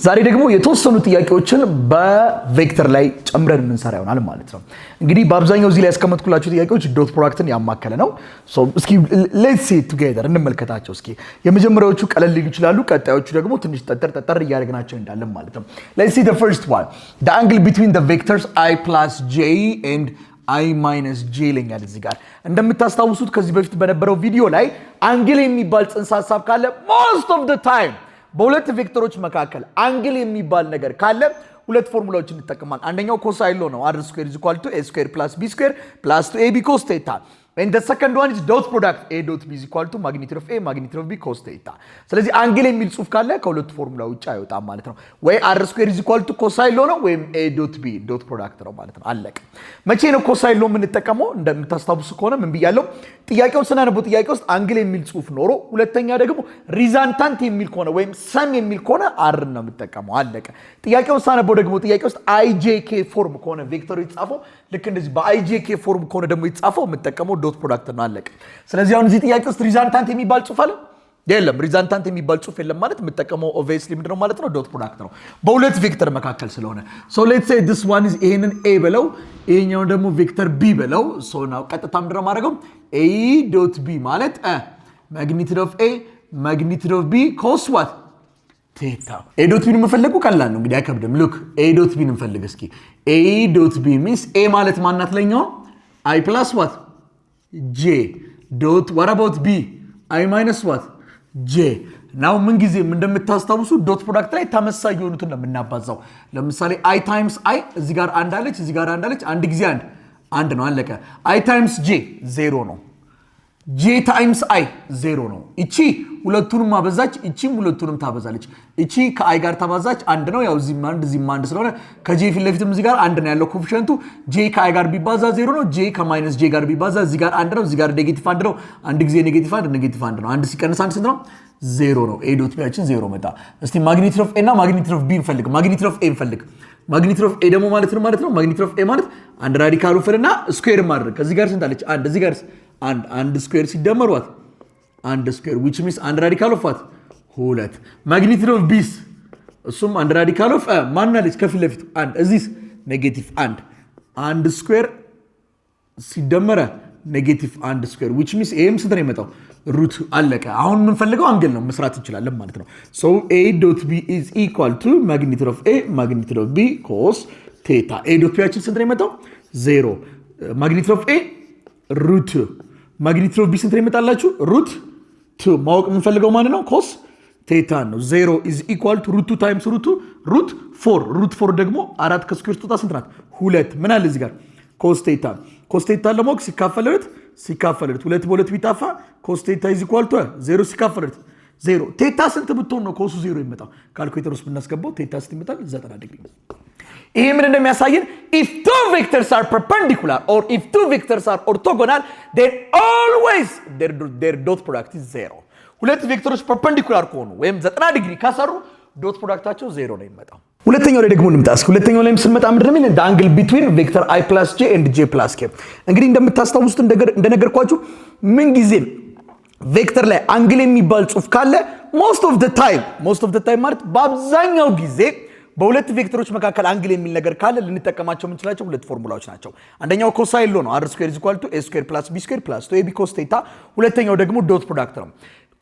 ዛሬ ደግሞ የተወሰኑ ጥያቄዎችን በቬክተር ላይ ጨምረን እንሰራ ይሆናል ማለት ነው። እንግዲህ በአብዛኛው እዚህ ላይ ያስቀመጥኩላችሁ ጥያቄዎች ዶት ፕሮዳክትን ያማከለ ነው። ሶ እስኪ ሌትስ ሲ ቱጌዘር እንመልከታቸው። እስኪ የመጀመሪያዎቹ ቀለል ሊሉ ይችላሉ፣ ቀጣዮቹ ደግሞ ትንሽ ጠጠር እያደረግናቸው እንዳለን ማለት ነው። ሌትስ ሲ the first one. The angle between the vectors I plus j and I minus j ይለኛል እዚህ ጋር። እንደምታስታውሱት ከዚህ በፊት በነበረው ቪዲዮ ላይ አንግል የሚባል ጽንሰ ሐሳብ ካለ most of the time በሁለት ቬክተሮች መካከል አንግል የሚባል ነገር ካለ ሁለት ፎርሙላዎችን እንጠቀማለን። አንደኛው ኮሳይን ሎ ነው r square is equal to a square plus b square plus 2ab cos theta. And the second one is dot product a dot b is equal to magnitude of a magnitude of b cos theta. ስለዚህ አንግል የሚል ጽሑፍ ካለ ከሁለት ፎርሙላ ውጭ አይወጣም ማለት ነው። ወይ r square is equal to ኮሳይን ሎ ነው ወይም a dot b dot product ነው ማለት ነው። አለቀ። መቼ ነው ኮሳይን ሎ የምንጠቀመው? እንደምታስታውሱ ከሆነ ምን ብያለሁ? ጥያቄውን ስናነበው ጥያቄ ውስጥ አንግል የሚል ጽሑፍ ኖሮ ሁለተኛ ደግሞ ሪዛልታንት የሚል ከሆነ ወይም ሰም የሚል ከሆነ r ነው የምንጠቀመው። አለቀ። ጥያቄውን ስናነበው ደግሞ ጥያቄ ውስጥ ijk ፎርም ከሆነ ቬክተሩ የተጻፈው ልክ እንደዚህ በijk ፎርም ከሆነ ደግሞ የተጻፈው የምንጠቀመው ዶት ፕሮዳክት ነው። አለቀ። ስለዚህ አሁን እዚህ ጥያቄ ውስጥ ሪዛልታንት የሚባል ጽሑፍ አለ? የለም። ሪዛልታንት የሚባል ጽሑፍ የለም ማለት የምንጠቀመው ኦብቪየስሊ ምንድነው ማለት ነው? ዶት ፕሮዳክት ነው በሁለት ቬክተር መካከል ስለሆነ። ሶ ሌትስ ሴይ this one is ይሄንን a በለው ይሄኛውን ደግሞ ቬክተር b በለው። ሶ ናው ቀጥታ ምንድነው ማድረገው? a dot b ማለት magnitude of a magnitude of b cos what theta. a dot b መፈለጉ ቀላል ነው እንግዲህ አይከብድም። ሉክ a dot b እንፈልግ እስኪ። a dot b means a ማለት ማናት ለኛው I plus what j dot what about b I minus what j. ናው ምን ጊዜም እንደምታስታውሱ ዶት ፕሮዳክት ላይ ተመሳሳይ የሆኑትን ነው የምናባዛው። ለምሳሌ i times i እዚህ ጋር አንድ አለች እዚህ ጋር አንድ አለች አንድ ጊዜ አንድ ነው አለቀ። i times j 0 ነው j times i 0 ነው። እቺ ሁለቱንም ማበዛች እቺም ሁለቱንም ታበዛለች። እቺ ከi ጋር ተባዛች አንድ ነው። ያው እዚህም አንድ ስለሆነ ከj ፊት ለፊትም እዚህ ጋር አንድ ነው ያለው ኮኤፊሺየንቱ። j ከi ጋር ቢባዛ 0 ነው። j ከማይነስ j ጋር ቢባዛ እዚህ ጋር አንድ ነው እዚህ ጋር ኔጌቲቭ አንድ ነው። አንድ ጊዜ ኔጌቲቭ አንድ ነው። አንድ ሲቀንስ አንድ ስንት ነው? 0 ነው። a ዶት ቢያችን 0 መጣ። እስቲ ማግኒቲዩድ ኦፍ a እና ማግኒቲዩድ ኦፍ b እንፈልግ። ማግኒቲዩድ ኦፍ a እንፈልግ። ማግኒቲዩድ ኦፍ a ደግሞ ማለት ነው ማግኒቲዩድ ኦፍ a ማለት አንድ ራዲካል ወፈርና ስኩዌር ማድረግ። ከዚህ ጋር ስንት አለች? አንድ እዚህ ጋር አንድ ስኩዌር ሲደመር ዋት አንድ ስኩዌር which means አንድ ራዲካል ኦፍ ዋት ሁለት። ማግኒቲዩድ ኦፍ ቢስ እሱም አንድ ራዲካል ኦፍ ማን አለች ከፊት ለፊቱ አንድ እዚህስ ኔጌቲቭ አንድ ስኩዌር ሲደመር ኔጌቲቭ አንድ ስኩዌር which means ኤም ስንት ነው የመጣው ሩት። አለቀ። አሁን የምንፈልገው አንግል ነው መስራት እንችላለን ማለት ነው። so a dot b is equal to magnitude of a magnitude of b cos theta. a dot b ያችን ስንት ነው የመጣው 0 magnitude of a ሩት ማግኒቲዩድ ኦፍ ቢ ስንት ይመጣላችሁ? ሩት 2 ማወቅ የምንፈልገው ማለት ነው ኮስ ቴታ ነው። 0 is equal to ሩት 2 times ሩት 2 ሩት 4 ሩት 4 ደግሞ 4 ከስኩዌር ስትወጣ ስንት ናት? 2 ምን አለ እዚህ ጋር ኮስ ቴታ ለማወቅ ሲካፈል 2 በ2 ቢጣፋ ኮስ ቴታ is equal to 0 ሲካፈል 0 ቴታ ስንት ብትሆን ነው ኮሱ 0 ይመጣው? ካልኩሌተር ውስጥ ብናስገባው ቴታ ስንት ይመጣል? 90 ዲግሪ። ይሄ ምን እንደሚያሳየን if two vectors are perpendicular or if two vectors are orthogonal then always their dot product is 0. ሁለት ቬክተሮች ፐርፔንዲኩላር ከሆኑ ወይም 90 ዲግሪ ካሰሩ ዶት ፕሮዳክታቸው 0 ነው የሚመጣው። ሁለተኛው ላይ ደግሞ እንምጣ። ሁለተኛው ላይ ስንመጣ ምንድነው የሚለን? the angle between vector i plus j and j plus k። እንግዲህ እንደምታስታውሱት እንደነገርኳችሁ ምን ጊዜም ቬክተር ላይ አንግል የሚባል ጽሑፍ ካለ most of the time ማለት በአብዛኛው ጊዜ በሁለት ቬክተሮች መካከል አንግል የሚል ነገር ካለ ልንጠቀማቸው የምንችላቸው ሁለት ፎርሙላዎች ናቸው። አንደኛው ኮሳይን ሎ ነው r square is equal to a square plus b square plus 2ab cos theta። ሁለተኛው ደግሞ ዶት ፕሮዳክት ነው።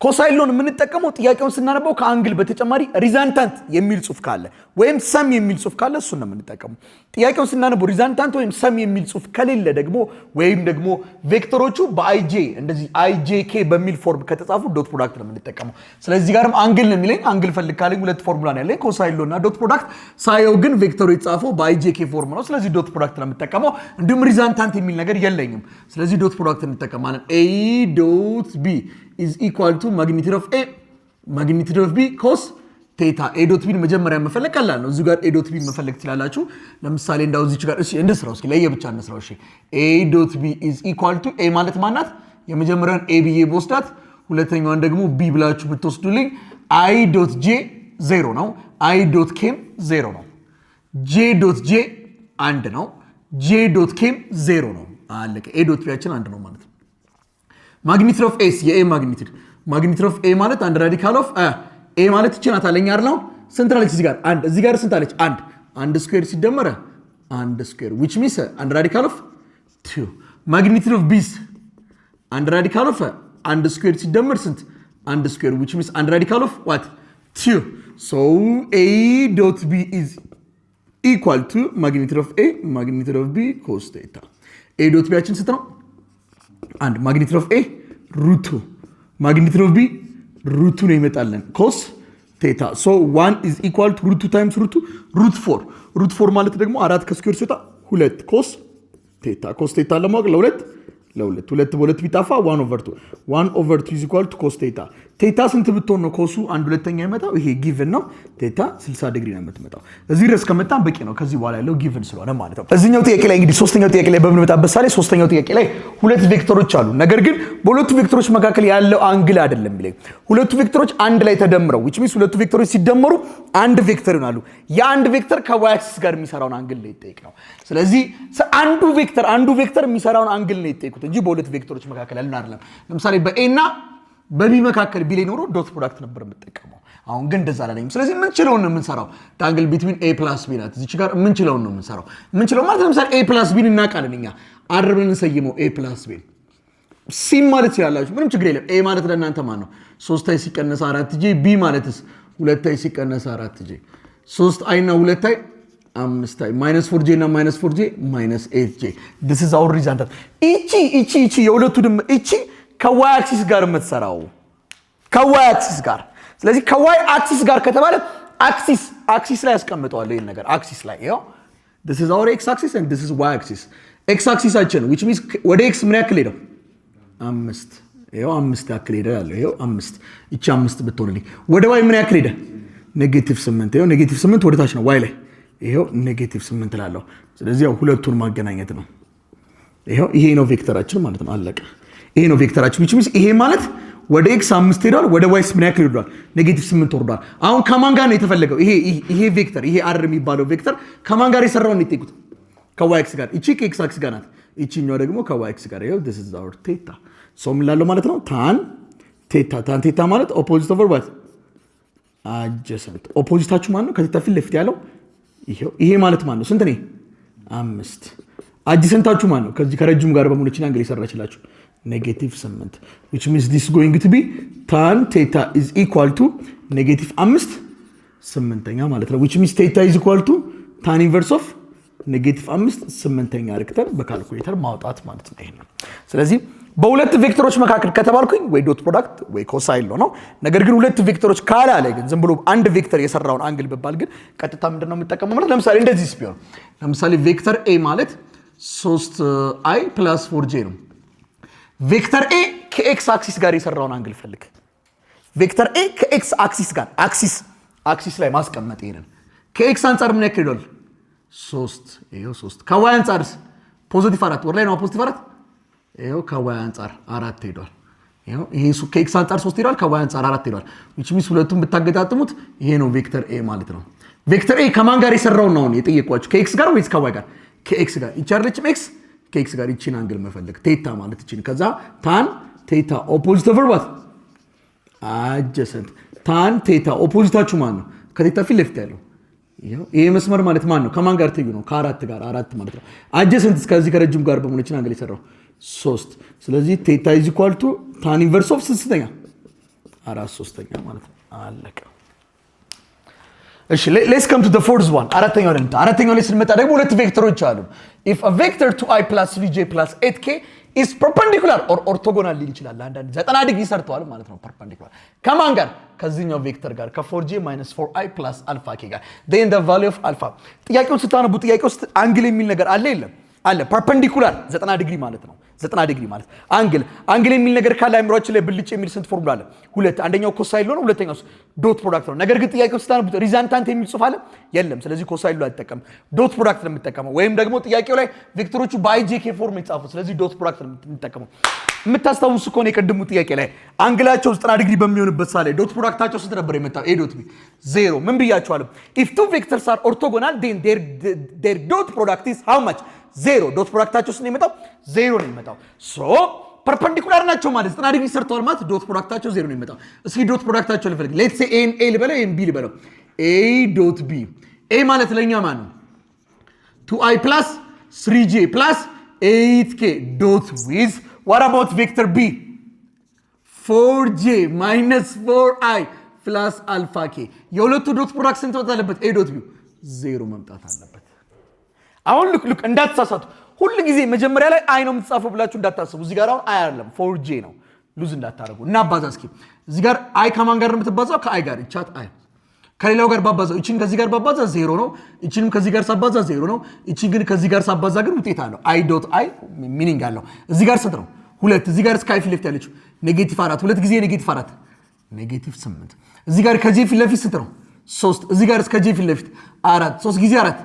ኮሳይን ሎን የምንጠቀመው ጥያቄውን ስናነበው ከአንግል በተጨማሪ ሪዛልታንት የሚል ጽሑፍ ካለ ወይም ሰም የሚል ጽሑፍ ካለ እሱን ነው የምንጠቀመው። ጥያቄውን ስናነበው ሪዛልታንት ወይም ሰም የሚል ጽሑፍ ከሌለ ደግሞ ወይም ደግሞ ቬክተሮቹ በአይጄ እንደዚህ አይጄኬ በሚል ፎርም ከተጻፉ ዶት ፕሮዳክት ነው የምንጠቀመው። ስለዚህ ጋርም አንግል ነው የሚለኝ አንግል ፈልግ ካለኝ ሁለት ፎርሙላ ነው ያለኝ ኮሳይን ሎና ዶት ፕሮዳክት። ሳየው ግን ቬክተሩ የተጻፈው በአይጄኬ ፎርም ነው። ስለዚህ ዶት ፕሮዳክት ነው የምንጠቀመው። እንዲሁም ሪዛልታንት የሚል ነገር የለኝም። ስለዚህ ዶት ፕሮዳክት እንጠቀማለን። a dot b is equal to magnitude of a magnitude of b cos theta. a dot b መጀመሪያ መፈለግ ቀላል ነው። እዚህ ጋር a dot b መፈለግ ትችላላችሁ። ለምሳሌ እንዳው እዚህ ጋር እሺ እንስራው እስኪ ለየብቻ እንስራው። እሺ a dot b is equal to a ማለት ማናት? የመጀመሪያውን a ብዬ በወስዳት ሁለተኛዋን ደግሞ b ብላችሁ ብትወስዱልኝ i dot j 0 ነው i dot k 0 ነው j dot j አንድ ነው j dot k 0 ነው። አለቀ። a dot b ያችን አንድ ነው ማለት ነው። ማግኒቲዩድ ኦፍ ኤ የኤ ማግኒቲዩድ ኦፍ ኤ ማለት አንድ ራዲካል ኦፍ ኤ ማለት እቺ ናት አለኝ አይደል? ስንት አለች እዚህ ጋር? አንድ። እዚህ ጋር ስንት አለች? አንድ። አንድ ስኩዌር ሲደመር አንድ ስኩዌር which means አንድ ራዲካል ኦፍ 2 ማግኒቲዩድ ኦፍ ቢስ አንድ ራዲካል ኦፍ አንድ ስኩዌር ሲደመር ስንት? አንድ ስኩዌር which means አንድ ራዲካል ኦፍ what 2 so a dot b is equal to magnitude of a magnitude of b cos theta a dot b አችን ስንት ነው? አንድ magnitude of a root 2 magnitude of b root 2 ነው ይመጣልን cos theta so 1 is equal to root 2 times root 2 root 4 ማለት ደግሞ 4 ከስኩዌር ሲወጣ 2 cos theta ለማወቅ ለሁለት በሁለት ቢጣፋ 1/2 is equal to cos theta ቴታ ስንት ብትሆን ነው ኮሱ አንድ ሁለተኛ ይመጣው? ይሄ ጊቭን ነው። ቴታ 60 ዲግሪ ነው የምትመጣው። እዚህ ድረስ ከመጣን በቂ ነው። ከዚህ በኋላ ያለው ጊቭን ስለሆነ ማለት ነው። እዚህኛው ጥያቄ ላይ እንግዲህ ሶስተኛው ጥያቄ ላይ በምንመጣበት ሳለ ሶስተኛው ጥያቄ ላይ ሁለት ቬክተሮች አሉ። ነገር ግን በሁለቱ ቬክተሮች መካከል ያለው አንግል አይደለም የሚለኝ። ሁለቱ ቬክተሮች አንድ ላይ ተደምረው which means ሁለቱ ቬክተሮች ሲደመሩ አንድ ቬክተር ይሆናሉ። የአንድ ቬክተር ከዋይ አክሲስ ጋር የሚሰራውን አንግል ነው ይጠይቅ ነው። ስለዚህ አንዱ ቬክተር የሚሰራውን አንግል ነው ይጠይቁት እንጂ በሁለት ቬክተሮች መካከል ያለው አይደለም። ለምሳሌ በኤ እና በቢ መካከል ቢ ላይ ኖሮ ዶት ፕሮዳክት ነበር የምጠቀመው። አሁን ግን እንደዛ አይደለም። ስለዚህ ምን ችለውን ነው የምንሰራው? አንግል ቢትዊን ኤ ፕላስ ቢ ናት። እዚች ጋር ምን ችለውን ነው የምንሰራው? ምን ችለው ማለት ለምሳሌ ኤ ፕላስ ቢን እናውቃለን እኛ አድርበን እንሰይመው ኤ ፕላስ ቢ ሲ ማለት ይችላልላችሁ። ምንም ችግር የለም። ኤ ማለት ለእናንተ ማን ነው? 3i ሲቀነስ 4j ቢ ማለትስ 2i ሲቀነስ 4j 3i እና 2i 5i -4j እና -4j -8j this is our result እቺ የሁለቱ ድምር እቺ ከዋይ አክሲስ ጋር የምትሰራው ከዋይ አክሲስ ጋር። ስለዚህ ከዋይ አክሲስ ጋር ከተባለ አክሲስ ላይ ያስቀምጠዋል ይሄን ነገር አክሲስ ላይ ይሄው this is our x axis and this is y axis x axis which means ወደ x ምን ያክል ሄደው 5 ይሄው 5 ያክል ሄደ ያለው ይሄው 5 እቺ 5 ብትሆንልኝ ወደ y ምን ያክል ሄደ -8 ይሄው -8 ወደ ታች ነው y ላይ ይሄው -8 ላለው። ስለዚህ ያው ሁለቱን ማገናኘት ነው። ይሄው ይሄ ነው ቬክተራችን ማለት ነው። አለቀ። ይሄ ነው ቬክተራችን which means ይሄ ማለት ወደ x 5 ሄዷል፣ ወደ y ምን ያክል ሄዷል? -8 ወርዷል። አሁን ከማን ጋር ነው የተፈለገው? ይሄ ቬክተር ይሄ r የሚባለው ቬክተር ከማን ጋር የሰራውን ነው የጠየቁት? ከy x ጋር። እቺ ከx አክሲስ ጋር ናት፣ እቺኛው ደግሞ ከy x ጋር። ይሄው this is our theta so ምን ላለው ማለት ነው tan theta ማለት opposite over what adjacent ኦፖዚታችሁ ማን ነው? ከቴታ ፊት ለፊት ያለው ይሄ ማለት ማን ነው? ስንት ነው? 5 አድጀሰንታችሁ ማን ነው? ከዚህ ከረጅሙ ጋር በሙሉችን አንግል ይሰራችላችሁ -8 which means this is going to be tan theta is equal to -5 8ኛ ማለት ነው which means theta is equal to tan inverse of -5 8ኛ አድርገን በካልኩሌተር ማውጣት ማለት ነው። ይሄን ስለዚህ በሁለት ቬክተሮች መካከል ከተባልኩኝ ወይ ዶት ፕሮዳክት ወይ ኮሳይን ነው። ነገር ግን ሁለት ቬክተሮች ካላለ ግን ዝም ብሎ አንድ ቬክተር የሰራውን አንግል በባል ግን ቀጥታ ምንድነው የምጠቀመው ማለት ለምሳሌ እንደዚህ ቢሆን ለምሳሌ ቬክተር a ማለት 3i + 4j ነው። ቬክተር a ከኤክስ አክሲስ ጋር የሰራውን አንግል ፈልግ። ቬክተር a ከኤክስ አክሲስ ጋር አክሲስ ላይ ማስቀመጥ ይሄንን ከኤክስ አንፃር ምን ያክል ይላል? 3 ይሄው 3 ከዋይ አንፃርስ ፖዚቲቭ 4 ወር ላይ ነው ፖዚቲቭ 4 ይሄው ከዋይ አንፃር 4 ሄዷል። ይሄ ከኤክስ አንፃር 3 ሄዷል፣ ከዋይ አንፃር 4 ሄዷል። which means ሁለቱም ብታገጣጥሙት ይሄ ነው ቬክተር a ማለት ነው። ቬክተር a ከማን ጋር የሰራው ነው የጠየቋችሁ? ከኤክስ ጋር ወይስ ከዋይ ጋር? ከኤክስ ጋር። ይቻርለችም ኤክስ ከኤክስ ጋር ይቺን አንግል መፈለግ ቴታ ማለት ይቺን ከዛ ታን ቴታ ኦፖዚት ኦቨር ዋት አድጀሰንት ታን ቴታ ኦፖዚታችሁ ማን ነው? ከቴታ ፊት ለፊት ያለው ይሄ መስመር ማለት ማን ነው? ከማን ጋር ትዩ ነው? ከአራት ጋር አራት ማለት ነው። አድጀሰንት ከዚህ ከረጅም ጋር በሙሉ ይቺን አንግል የሰራው 3 ስለዚህ ቴታ ኢዝ ኢኳል ቱ ታን ኢንቨርስ ኦፍ ስንተኛ? 4/3 ማለት ነው። አለቀ። እሺ ሌትስ ከም ቱ ዘ ፎርዝ ዋን አራተኛው ላይ ስንመጣ ደግሞ ሁለት ቬክተሮች አሉ። if a vector 2i + 3j + 8k is perpendicular or orthogonal ሊል ይችላል። አንዳንድ 90 ዲግሪ ሰርተዋል ማለት ነው። perpendicular ከማን ጋር? ከዚህኛው ቬክተር ጋር ከ4j - 4i + alpha k ጋር then the value of alpha ጥያቄውን ስታነቡ ጥያቄው ውስጥ አንግል የሚል ነገር አለ የለም? አለ። perpendicular 90 ዲግሪ ማለት ነው። 90 ዲግሪ ማለት አንግል የሚል ነገር ካለ አይምሮአችን ላይ ብልጭ የሚል ስንት ፎርሙላ አለ? ሁለት። አንደኛው ኮሳይን ነው፣ ሁለተኛው ዶት ፕሮዳክት ነው። ነገር ግን ጥያቄው ስታነቡ ሪዛልታንት የሚል ጽሑፍ አለ የለም። ስለዚህ ኮሳይን ነው አልተጠቀም፣ ዶት ፕሮዳክት ነው የምትጠቀመው። ወይም ደግሞ ጥያቄው ላይ ቬክተሮቹ በአይጄኬ ፎርም የተጻፉ፣ ስለዚህ ዶት ፕሮዳክት ነው የምትጠቀመው። የምታስታውሱ ከሆነ የቀድሙ ጥያቄ ላይ አንግላቸው 90 ዲግሪ በሚሆንበት ሳለ ዶት ፕሮዳክታቸው ስንት ነበር የመጣው? a ዶት b 0 ምን ብያችኋለሁ? if two vectors are orthogonal then their dot product is how much? 0 ዶት ፕሮዳክታቸው ስንት ነው የመጣው? 0 ነው የመጣው። ሶ ፐርፐንዲኩላር ናቸው ማለት 90 ዲግሪ ሰርተዋል ማለት ዶት ፕሮዳክታቸው 0 ነው የመጣው። እስኪ ዶት ፕሮዳክታቸው ልፈልግ። ሌትስ ሴ a ኤ ልበለው ኤ ቢ ልበለው። a dot b a ማለት ለኛ ማን ነው 2i plus 3j plus 8k dot with what about vector b 4j minus 4i plus alpha k የሁለቱ ዶት ፕሮዳክት ስንት መምጣት አለበት a dot b 0 መምጣት አለበት አሁን ልክ እንዳትሳሳቱ ሁሉ ጊዜ መጀመሪያ ላይ i ነው የምትጻፈው ብላችሁ እንዳታስቡ እዚህ ጋር አሁን i አይደለም 4j ነው ሉዝ እንዳታረጉ እና አባዛ እስኪ እዚህ ጋር i ከማን ጋር የምትባዛው ከi ጋር እቻት i ከሌላው ጋር ባባዛው እቺን ከዚህ ጋር ባባዛ 0 ነው እቺንም ከዚህ ጋር ሳባዛ 0 ነው እቺ ግን ከዚህ ጋር ሳባዛ ግን ውጤት አለው i dot i ሚኒንግ አለው እዚህ ጋር ስንት ነው 2 እዚህ ጋር ስካይ ፊት ለፊት ያለችው ኔጌቲቭ 4 ሁለት ጊዜ ኔጌቲቭ 4 ኔጌቲቭ 8 እዚህ ጋር ከጄ ፊት ለፊት ስንት ነው 3 እዚህ ጋር እስከ ጄ ፊት ለፊት 4 3 ጊዜ 4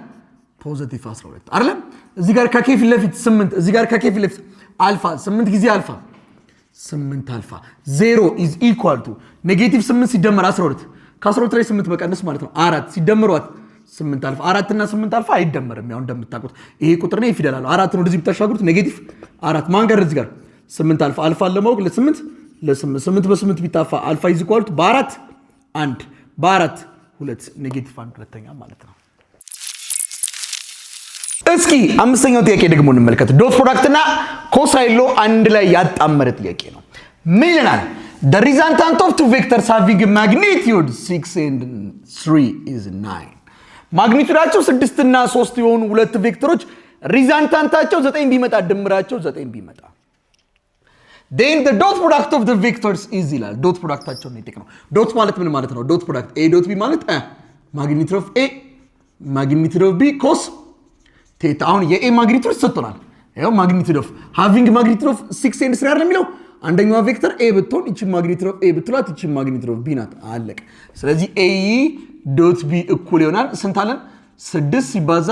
ፖዚቲቭ 12 አይደለም እዚህ ጋር ከኬ ፊት ለፊት 8 እዚህ ጋር ከኬ ፊት ለፊት አልፋ 8 ጊዜ አልፋ 8 አልፋ 0 is equal to ኔጌቲቭ 8 ሲደመር 12 ከ12 ላይ 8 መቀነስ ማለት ነው 4 ሲደመሯት 8 አልፋ 4 እና 8 አልፋ አይደመርም ያው እንደምታውቁት ይሄ ቁጥር ነው ፊደል አለው 4 ነው ወደዚህ ብታሻግሩት ኔጌቲቭ 4 ማን ጋር እዚህ ጋር 8 አልፋ አልፋ ለማወቅ ለ8 8 በ8 ቢጣፋ አልፋ is equal to በ4 1 በ4 2 ኔጌቲቭ 1 ሁለተኛ ማለት ነው እስኪ አምስተኛው ጥያቄ ደግሞ እንመልከት ዶት ፕሮዳክት እና ኮሳይን ሎ አንድ ላይ ያጣመረ ጥያቄ ነው ምን ይላል the resultant of two vectors having a magnitude 6 and 3 is 9 ማግኒቱዳቸው 6 እና 3 የሆኑ ሁለት ቬክተሮች ሪዛልታንታቸው 9 ቢመጣ ድምራቸው 9 ቢመጣ then the dot product of the vectors is ይላል ዶት ፕሮዳክታቸው ነው የጠቀመው ዶት ማለት ምን ማለት ነው ዶት ፕሮዳክት a dot b ማለት magnitude of a magnitude of b cos theta አሁን የa ማግኒቱድ ሰጥቶናል ያው magnitude of having magnitude of 6 and 3 አይደል የሚለው አንደኛው ቬክተር a ብትሆን እቺ ማግኒቱድ ኦፍ a ብትሏት እቺ ማግኒቱድ ኦፍ b ናት አለቀ ስለዚህ a ዶት b እኩል ይሆናል ስንት አለን 6 ሲባዛ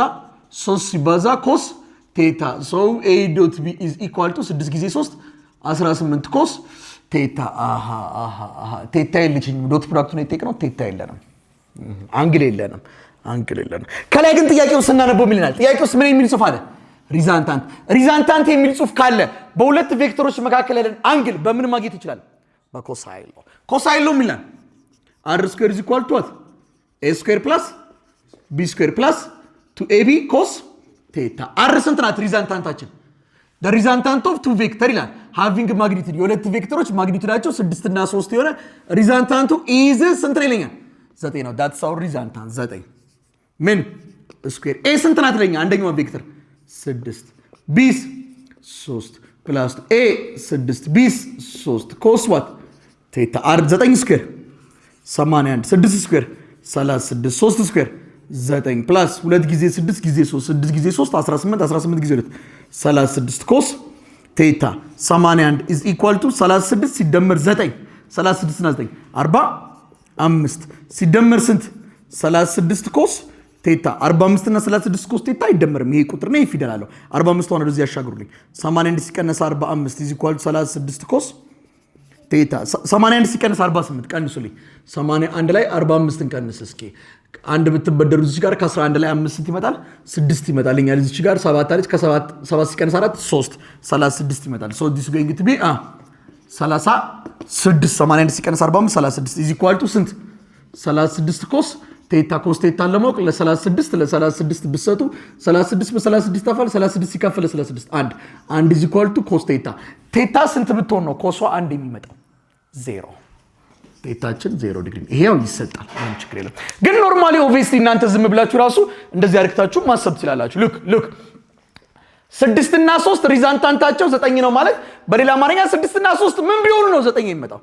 3 ሲባዛ cos theta so a ዶት b is equal to 6 ጊዜ 3 18 cos theta theta የለችም ዶት ፕሮዳክቱ ነው የጠየቅነው theta የለንም አንግል የለንም ከላይ ግን ጥያቄው ስናነበው ምን ይላል ጥያቄው ምን የሚል ጽሑፍ አለ ሪዛልታንት የሚል ጽሑፍ ካለ በሁለት ቬክተሮች መካከል ያለን አንግል በምን ማግኘት ይችላል በኮሳይን ሎ ሚላን r square is equal to what a square plus b square plus 2ab cos theta r ስንት ናት ሪዛልታንታችን the resultant of two vector ይላል having magnitude የሁለት ቬክተሮች ማግኒቱዳቸው 6 እና 3 የሆነ ሪዛልታንቱ is ስንት ነው ይለኛል 9 ነው that's our resultant 9 ምን ስኩዌር a ስንት ናት ለኛ አንደኛው ቬክተር 6 b 3 ፕላስ a 6 b 3 cos what theta r 9 ስኩዌር 81 6 ስኩዌር 36 3 ስኩዌር 9 ፕላስ 2 ጊዜ 6 ጊዜ 3 6 ጊዜ 3 18 18 ጊዜ 2 36 cos theta 81 is equal to 36 ሲደመር 9 36 እና 9 45 ሲደመር ስንት 36 cos theta 45 እና 36 cos theta አይደመርም ይሄ ቁጥር ነው ፊደል አለው 45 ሆነ ወደዚህ ያሻግሩልኝ 81 ሲቀነስ 45 is equal to 36 cos theta 81 ሲቀነስ 48 ቀንሱልኝ 81 ላይ 45 እንቀንስ እስኪ አንድ ብትበደሩ እዚህ ጋር ከ11 ላይ 5 ይመጣል 6 ይመጣልኛል እዚህ ጋር 7 አለች ከ7 7 ሲቀነስ 4 3 36 ይመጣል so this going to be 36 81 ሲቀነስ 45 36 is equal to ስንት 36 cos theta cos theta ለማወቅ ለ36 ብትሰጡ 36 በ36 ታፋል 36 ሲካፈል 36 1 is equal to cos theta theta ስንት ብትሆን ነው ኮሷ 1 የሚመጣው 0 ቴታችን 0 ዲግሪ ይሄው ይሰጣል ምንም ችግር የለም ግን ኖርማሊ ኦብቪየስሊ እናንተ ዝም ብላችሁ ራሱ እንደዚህ አድርጋችሁ ማሰብ ትችላላችሁ ሉክ 6 እና 3 ሪዛልታንታቸው 9 ነው ማለት በሌላ አማርኛ 6 እና 3 ምን ቢሆኑ ነው 9 የሚመጣው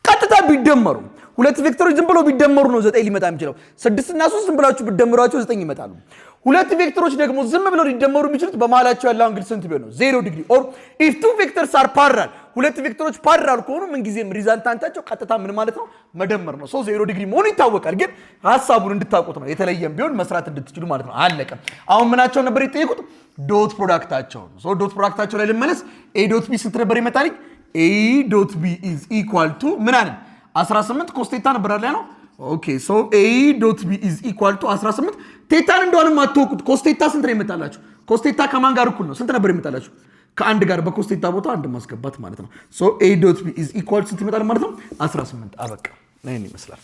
ቀጥታ ቢደመሩ ሁለት ቬክተሮች ዝም ብለው ቢደመሩ ነው 9 ሊመጣ የሚችለው 6 እና 3 ዝም ብላችሁ ቢደመሯቸው 9 ይመጣሉ ሁለት ቬክተሮች ደግሞ ዝም ብለው ሊደመሩ የሚችሉት በመሃላቸው ያለው አንግል ስንት ቢሆን ነው 0 ዲግሪ or if two vectors are parallel ሁለት ቬክተሮች ፓራል ከሆኑ ምን ጊዜም ሪዛልታንታቸው ቀጥታ ምን ማለት ነው መደመር ነው 0 ዲግሪ መሆኑ ይታወቃል ግን ሐሳቡን እንድታውቁት ነው የተለየም ቢሆን መስራት እንድትችሉ ማለት ነው አለቀ አሁን ምናቸው ነበር የጠየቁት ዶት ፕሮዳክታቸው ነው ዶት ፕሮዳክታቸው ላይ ልመለስ a dot b ስንት ነበር ይመጣልኝ a dot b is equal to ምን አለ 18 cos theta ነበር አይደል ነው ኦኬ so a dot b is equal to 18 ቴታን እንደሆነ ማትወቁት cos theta ስንት ነው ይመጣላችሁ cos theta ከማን ጋር እኩል ነው ስንት ነበር ይመጣላችሁ ከአንድ ጋር በcos theta ቦታ አንድ ማስገባት ማለት ነው so a dot b is equal to ስንት ይመጣል ማለት ነው 18 አበቃ ይሄን ይመስላል